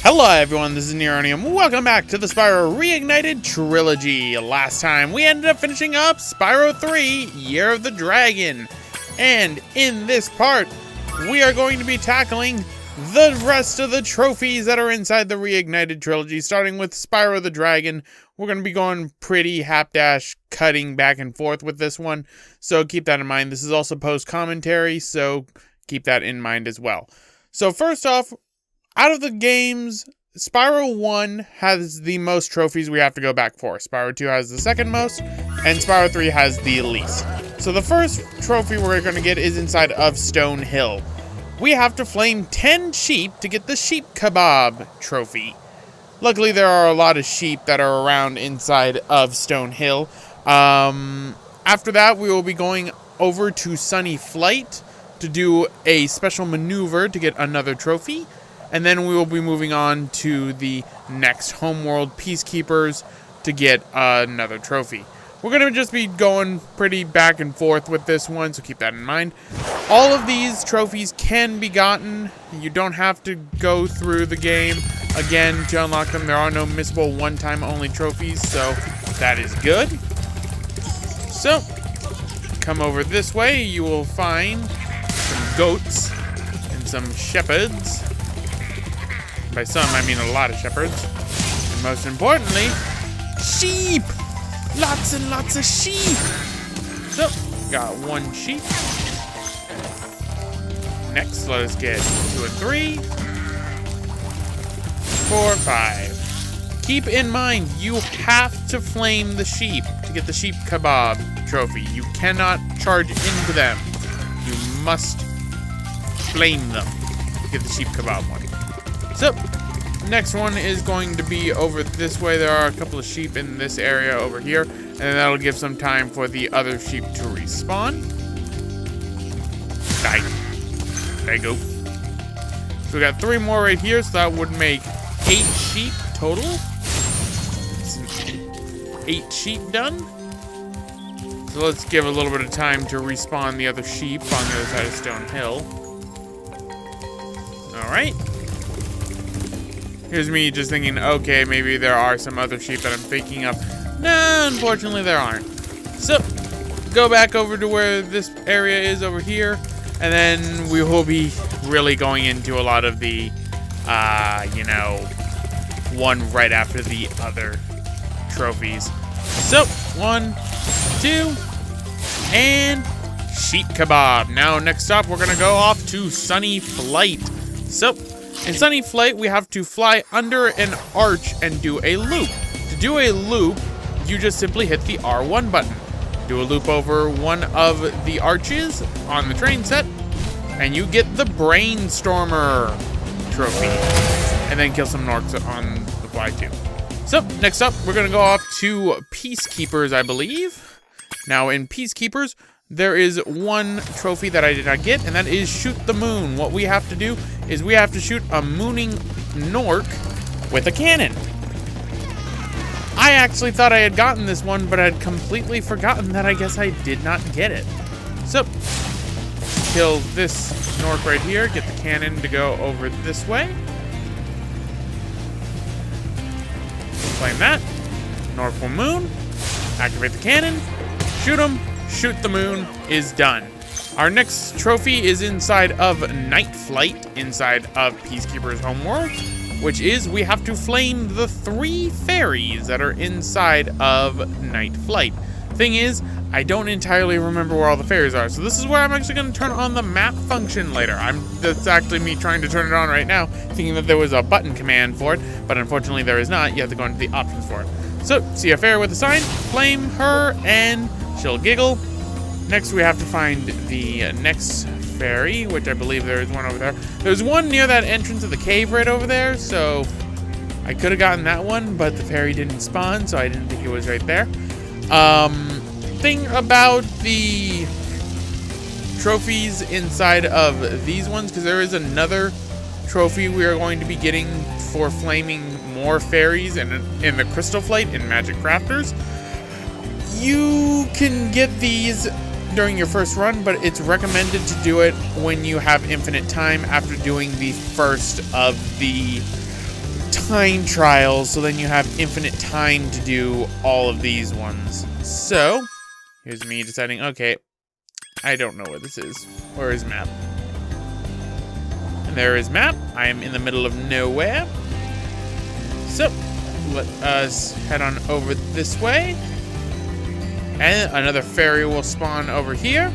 Hello everyone, this is Neronium. Welcome back to the Spyro Reignited Trilogy. Last time we ended up finishing up Spyro 3, Year of the Dragon. And in this part, we are going to be tackling the rest of the trophies that are inside the Reignited Trilogy, starting with Spyro the Dragon. We're going to be going pretty hapdash cutting back and forth with this one, so keep that in mind. This is also post-commentary, so keep that in mind as well. So first off, out of the games, Spyro 1 has the most trophies we have to go back for. Spyro 2 has the second most, and Spyro 3 has the least. So the first trophy we're going to get is inside of Stone Hill. We have to flame 10 sheep to get the Sheep Kebab trophy. Luckily, there are a lot of sheep that are around inside of Stone Hill. After that, we will be going over to Sunny Flight to do a special maneuver to get another trophy. And then we will be moving on to the next Homeworld Peacekeepers to get another trophy. We're going to just be going pretty back and forth with this one, so keep that in mind. All of these trophies can be gotten. You don't have to go through the game again to unlock them. There are no missable one-time only trophies, so that is good. So, come over this way, you will find some goats and some shepherds. By some, I mean a lot of shepherds. And most importantly, sheep! Lots and lots of sheep! So, got one sheep. Next, let us get 2 and 3. 4, 5. Keep in mind, you have to flame the sheep to get the Sheep Kebab trophy. You cannot charge into them. You must flame them to get the Sheep Kebab one. So, next one is going to be over this way. There are a couple of sheep in this area over here, and that'll give some time for the other sheep to respawn. Die. There you go. So we got 3 more right here, so that would make 8 sheep total. 8 sheep done. So let's give a little bit of time to respawn the other sheep on the other side of Stone Hill. Alright. Here's me just thinking, okay, maybe there are some other sheep that I'm thinking of. No, unfortunately there aren't. So, go back over to where this area is over here, and then we will be really going into a lot of the, one right after the other trophies. So, 1, 2, and Sheep Kebab. Now, next up, we're gonna go off to Sunny Flight. So, in Sunny Flight, we have to fly under an arch and do a loop. To do a loop, you just simply hit the R1 button. Do a loop over one of the arches on the train set, and you get the Brainstormer trophy. And then kill some Norks on the fly too. So, next up, we're going to go off to Peacekeepers, I believe. Now, in Peacekeepers, there is one trophy that I did not get, and that is Shoot the Moon. What we have to do is we have to shoot a mooning Nork with a cannon. I actually thought I had gotten this one, but I had completely forgotten that I guess I did not get it. So, kill this Nork right here, get the cannon to go over this way. Flame that. Nork will moon. Activate the cannon. Shoot him. Shoot the Moon is done. Our next trophy is inside of Night Flight, inside of Peacekeeper's Homeworld, which is we have to flame the 3 fairies that are inside of Night Flight. Thing is, I don't entirely remember where all the fairies are, so this is where I'm actually going to turn on the map function later. That's actually me trying to turn it on right now, thinking that there was a button command for it, but unfortunately there is not. You have to go into the options for it. So, see a fairy with a sign, flame her, and she'll giggle. Next, we have to find the next fairy, which I believe there is one over there. There's one near that entrance of the cave right over there, so I could have gotten that one, but the fairy didn't spawn, so I didn't think it was right there. Thing about the trophies inside of these ones, because there is another trophy we are going to be getting for flaming more fairies in the Crystal Flight in Magic Crafters. You can get these during your first run, but it's recommended to do it when you have infinite time after doing the first of the time trials, so then you have infinite time to do all of these ones. So, here's me deciding, okay, I don't know where this is. Where is map? And there is map. I am in the middle of nowhere. So, let us head on over this way. And another fairy will spawn over here.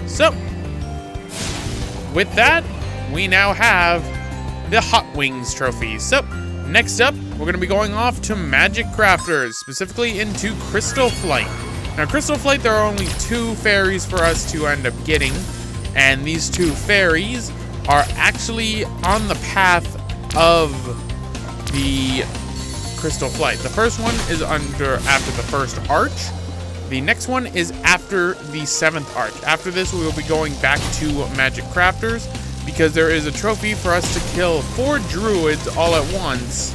So, with that, we now have the Hot Wings trophy. So, next up, we're going to be going off to Magic Crafters, specifically into Crystal Flight. Now, Crystal Flight, there are only 2 fairies for us to end up getting, and these 2 fairies are actually on the path of the Crystal Flight. The first one is after the first arch. The next one is after the 7th arch. After this, we will be going back to Magic Crafters because there is a trophy for us to kill 4 druids all at once.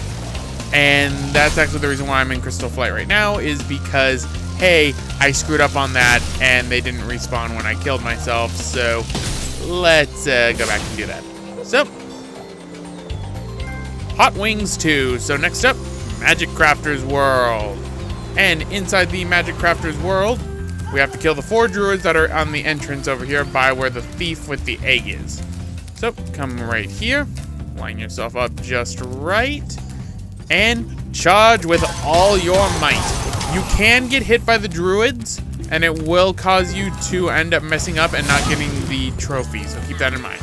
And that's actually the reason why I'm in Crystal Flight right now, is because, hey, I screwed up on that and they didn't respawn when I killed myself. So let's go back and do that. So, Hot Wings 2. So next up, Magic Crafters World. And inside the Magic Crafters World, we have to kill the 4 druids that are on the entrance over here by where the thief with the egg is. So, come right here, line yourself up just right, and charge with all your might. You can get hit by the druids, and it will cause you to end up messing up and not getting the trophy, so keep that in mind.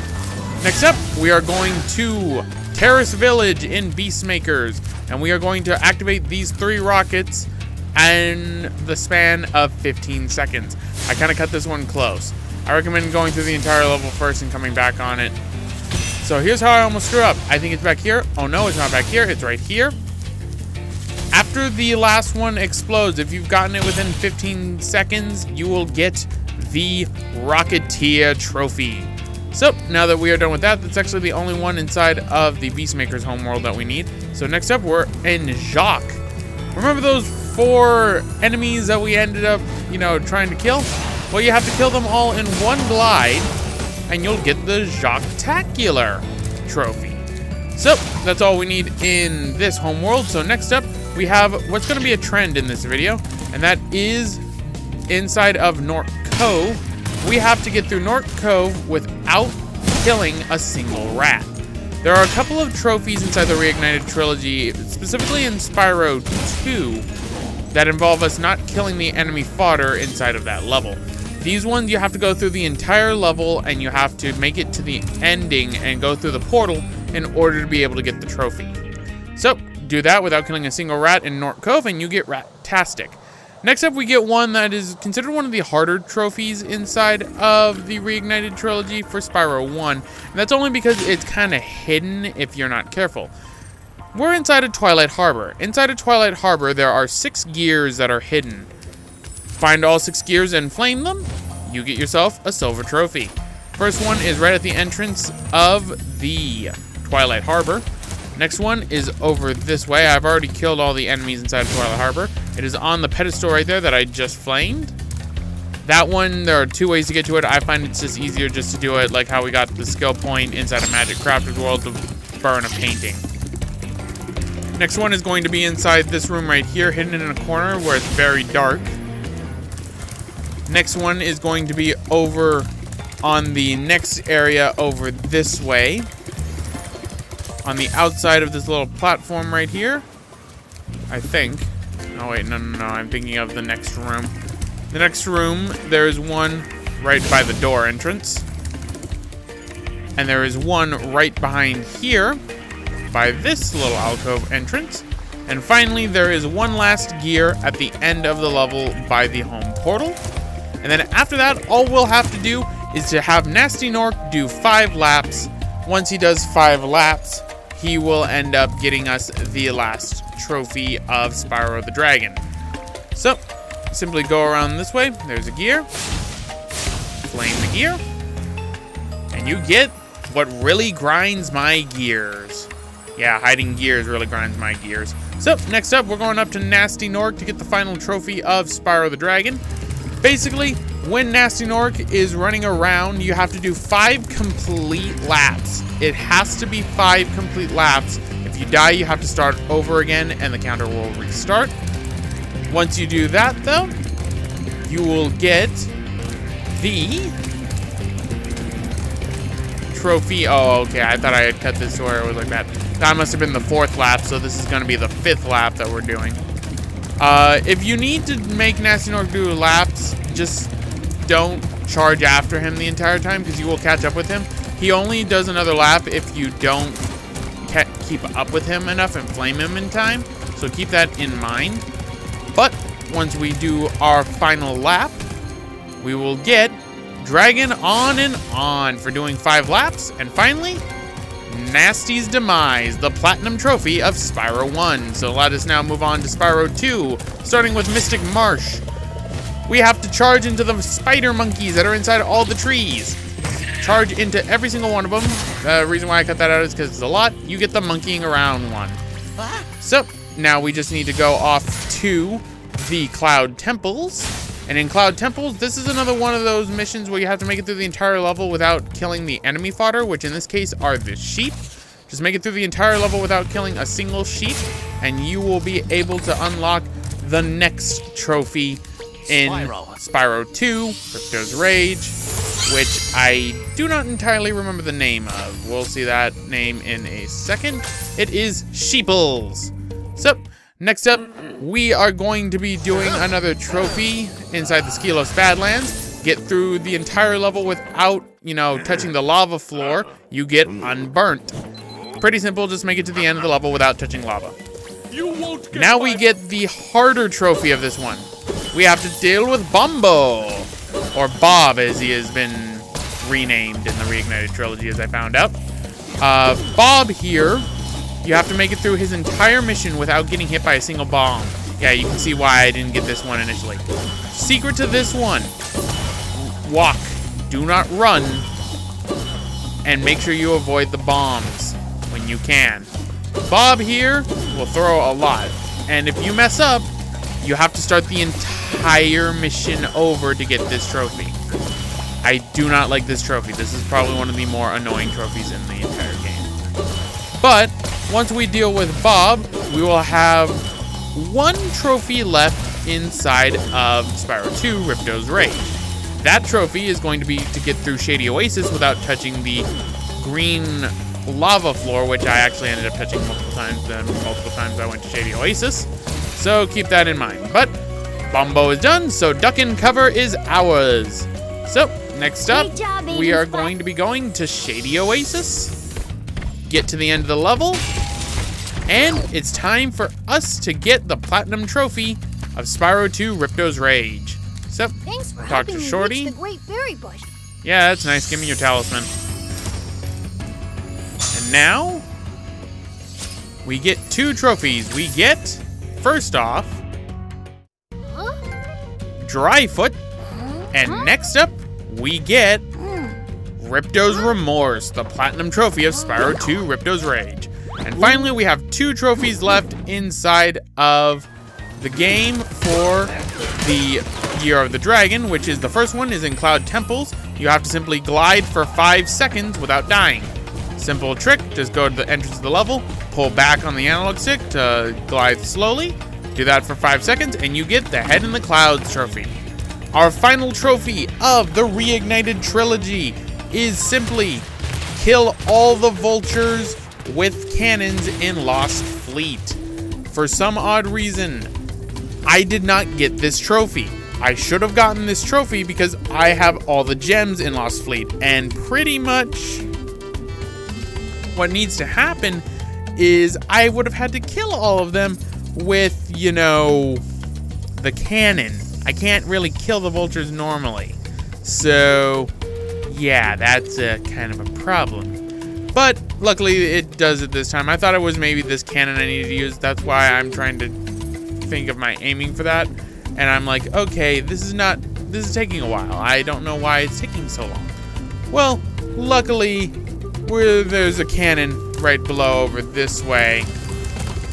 Next up, we are going to Terrace Village in Beastmakers, and we are going to activate these 3 rockets in the span of 15 seconds. I kind of cut this one close. I recommend going through the entire level first and coming back on it. So here's how I almost screw up. I think it's back here. Oh no, it's not back here. It's right here. After the last one explodes, if you've gotten it within 15 seconds, you will get the Rocketeer trophy. So now that we are done with that, that's actually the only one inside of the Beastmaker's homeworld that we need. So next up, we're in Jacques. Remember those 4 enemies that we ended up, trying to kill? Well, you have to kill them all in one glide, and you'll get the Jacques-tacular trophy. So, that's all we need in this homeworld. So next up, we have what's going to be a trend in this video, and that is inside of North Cove. We have to get through North Cove without killing a single rat. There are a couple of trophies inside the Reignited Trilogy, specifically in Spyro 2, that involve us not killing the enemy fodder inside of that level. These ones, you have to go through the entire level, and you have to make it to the ending and go through the portal in order to be able to get the trophy. So, do that without killing a single rat in North Cove, and you get Rat-tastic. Next up, we get one that is considered one of the harder trophies inside of the Reignited Trilogy for Spyro 1. And that's only because it's kind of hidden if you're not careful. We're inside of Twilight Harbor. Inside of Twilight Harbor, there are 6 gears that are hidden. Find all 6 gears and flame them, you get yourself a silver trophy. First one is right at the entrance of the Twilight Harbor. Next one is over this way. I've already killed all the enemies inside of Twilight Harbor. It is on the pedestal right there that I just flamed. That one, there are 2 ways to get to it. I find it's just easier just to do it like how we got the skill point inside of Magic Crafters World to burn a painting. Next one is going to be inside this room right here, hidden in a corner where it's very dark. Next one is going to be over on the next area over this way. On the outside of this little platform right here, I think. Oh wait, no, I'm thinking of the next room. The next room, there is one right by the door entrance. And there is one right behind here by this little alcove entrance. And finally, there is one last gear at the end of the level by the home portal. And then after that, all we'll have to do is to have Nasty Nork do 5 laps. Once he does 5 laps, he will end up getting us the last trophy of Spyro the Dragon. So, simply go around this way. There's a gear. Flame the gear. And you get what really grinds my gears. Yeah, hiding gears really grinds my gears. So, next up, we're going up to Nasty Nork to get the final trophy of Spyro the Dragon. Basically, when Nasty Nork is running around, you have to do 5 complete laps. It has to be 5 complete laps. If you die, you have to start over again, and the counter will restart. Once you do that, though, you will get the trophy. Oh, okay. I thought I had cut this to where it was like that. That must have been the 4th lap, so this is going to be the 5th lap that we're doing. If you need to make Nasty Nork do laps, just don't charge after him the entire time, because you will catch up with him. He only does another lap if you don't keep up with him enough and flame him in time, so keep that in mind. But once we do our final lap, we will get Dragon On and On for doing 5 laps. And finally, Nasty's Demise, the Platinum Trophy of Spyro 1. So let us now move on to Spyro 2, starting with Mystic Marsh. We have to charge into the spider monkeys that are inside all the trees. Charge into every single one of them. The reason why I cut that out is because it's a lot. You get the monkeying around one. So now we just need to go off to the Cloud Temples. And in Cloud Temples, this is another one of those missions where you have to make it through the entire level without killing the enemy fodder, which in this case are the sheep. Just make it through the entire level without killing a single sheep, and you will be able to unlock the next trophy in Spyro 2, Crypto's Rage, which I do not entirely remember the name of. We'll see that name in a second. It is Sheeples. So, next up, we are going to be doing another trophy inside the Skelos Badlands. Get through the entire level without, touching the lava floor. You get unburnt. Pretty simple, just make it to the end of the level without touching lava. Now we get the harder trophy of this one. We have to deal with Bombo, or Bob as he has been renamed in the Reignited Trilogy, as I found out. Bob here, you have to make it through his entire mission without getting hit by a single bomb. Yeah, you can see why I didn't get this one initially. Secret to this one: walk, do not run, and make sure you avoid the bombs when you can. Bob here will throw a lot, and if you mess up, you have to start the entire mission over to get this trophy. I do not like this trophy. This is probably one of the more annoying trophies in the entire game. But once we deal with Bob, we will have 1 trophy left inside of Spyro 2, Ripto's Rage. That trophy is going to be to get through Shady Oasis without touching the green lava floor, which I actually ended up touching multiple times. Then multiple times I went to Shady Oasis. So keep that in mind. But Bombo is done, so duck and cover is ours. So next up, we are going to be going to Shady Oasis, get to the end of the level, and it's time for us to get the Platinum Trophy of Spyro 2 Ripto's Rage. So, talk to Shorty. The Great Berry Bush. Yeah, that's nice. Give me your talisman. And now, we get 2 trophies. We get, first off, Dryfoot, and next up, we get Ripto's Remorse, the Platinum Trophy of Spyro 2 Ripto's Rage. And finally, we have 2 trophies left inside of the game for the Year of the Dragon, which is the first one is in Cloud Temples. You have to simply glide for 5 seconds without dying. Simple trick, just go to the entrance of the level, pull back on the analog stick to glide slowly, do that for 5 seconds, and you get the Head in the Clouds trophy. Our final trophy of the Reignited Trilogy is simply kill all the vultures with cannons in Lost Fleet. For some odd reason, I did not get this trophy. I should have gotten this trophy because I have all the gems in Lost Fleet, and pretty much what needs to happen is I would have had to kill all of them with, the cannon. I can't really kill the vultures normally. So, yeah, that's kind of a problem. But luckily it does it this time. I thought it was maybe this cannon I needed to use. That's why I'm trying to think of my aiming for that. And I'm like, okay, this is taking a while. I don't know why it's taking so long. Well, luckily, there's a cannon right below over this way.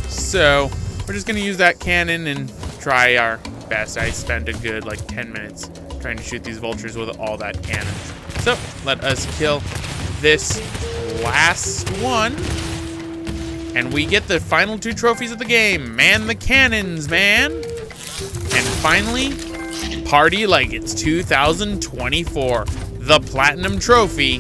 So, we're just gonna use that cannon and try our best. I spent a good, 10 minutes trying to shoot these vultures with all that cannons. So let us kill this last one. And we get the final 2 trophies of the game. Man the cannons, man. And finally, party like it's 2024. The Platinum Trophy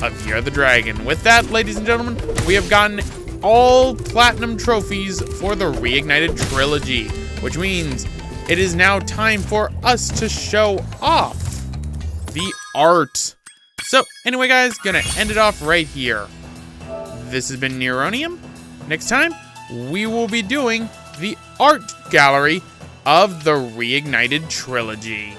of Year of the Dragon. With that, ladies and gentlemen, we have gotten all Platinum trophies for the Reignited Trilogy, which means it is now time for us to show off the art. So, anyway, guys, gonna end it off right here. This has been Neronium. Next time, we will be doing the art gallery of the Reignited Trilogy.